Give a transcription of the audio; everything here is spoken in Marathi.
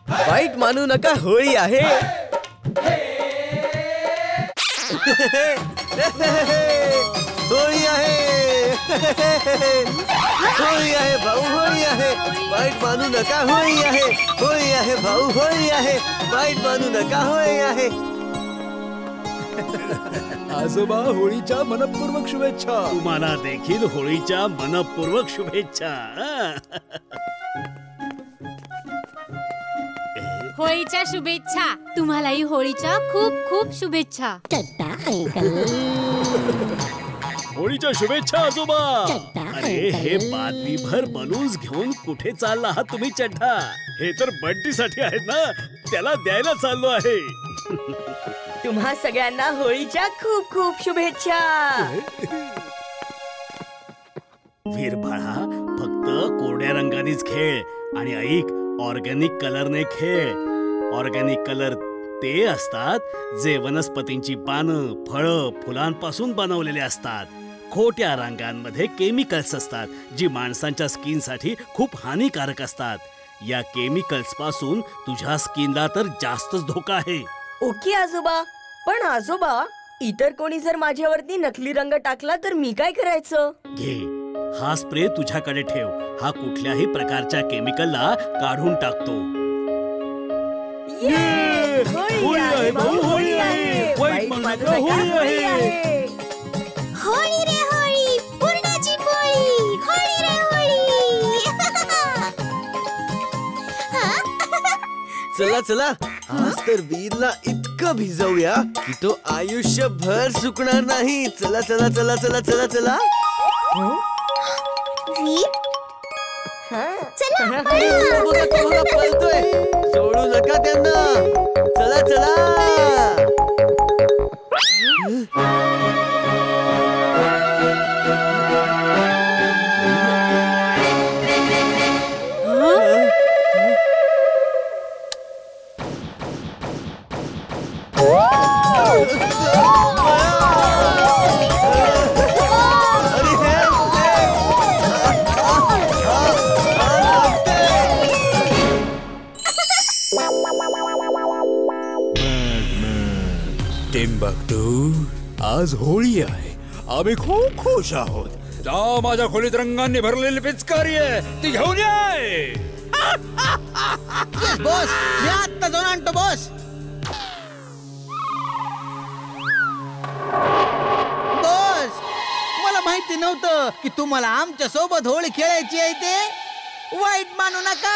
वाईट मानू नका, होळी आहे. होळी आहे. होळी आहे भाऊ, होळी आहे. वाईट मानू नका, होळी आहे. होळी आहे भाऊ, होळी आहे. वाईट मानू नका, होळी आहे. आजोबा, होळीच्या मनपूर्वक शुभेच्छा. तुम्हाला देखील होळीच्या मनपूर्वक शुभेच्छा. होळीच्या शुभेच्छा. तुम्हालाही होळीच्या खूप खूप शुभेच्छा. होळीच्या शुभेच्छा आजोबा. अरे हे बादलीभर बलून्स घेऊन कुठे चालला आहात तुम्ही चड्डा? हे तर बंटीसाठी आहेत ना, त्याला द्यायला चाललो आहे. तुम्हा सगळ्यांना होळीच्या खूप खूप शुभेच्छा. वीरबाळा, फक्त कोरड्या रंगानेच खेळ आणि ऐक, ऑर्गॅनिक कलरने खेळ. ऑर्गॅनिक कलर ते असतात जे वनस्पतींची पानं, फळं, फुलांपासून बनवलेले असतात. खोट्या रंगांमध्ये केमिकल्स असतात जी माणसांच्या स्किनसाठी खूप हानिकारक असतात. या केमिकल्स पासून तुझ्या स्किनला तर जास्तच धोका आहे. ओके आजोबा, पण आजोबा, इतर कोणी जर माझ्यावरती नकली रंग टाकला तर मी काय करायचं? घे, हा स्प्रे तुझ्याकडे ठेव. हा कुठल्याही प्रकारच्या केमिकलला काढून टाकतो. होळी आहे भाऊ, होळी आहे. वाईट मानू नका, होळी आहे. होळी रे होळी, पुरणाची पोळी. होळी रे होळी. चला चला, आज तर वीरला इतकं भिजवूया की तो आयुष्यभर सुकणार नाही. चला चला चला चला चला चला. पळतोय, सोडू नका त्यांना. चला चला. आज होळी आहे, आम्ही खूप खुश आहोत. जा, माझ्या खोलीत रंगांनी भरलेली पिचकारी आहे, ती घेऊन ये. बॉस, मी आत्ता जाऊन आणतो बॉस. बॉस, मला माहिती नव्हतं की तुम्हाला आमच्या सोबत होळी खेळायची आहे. ते वाईट मानू नका.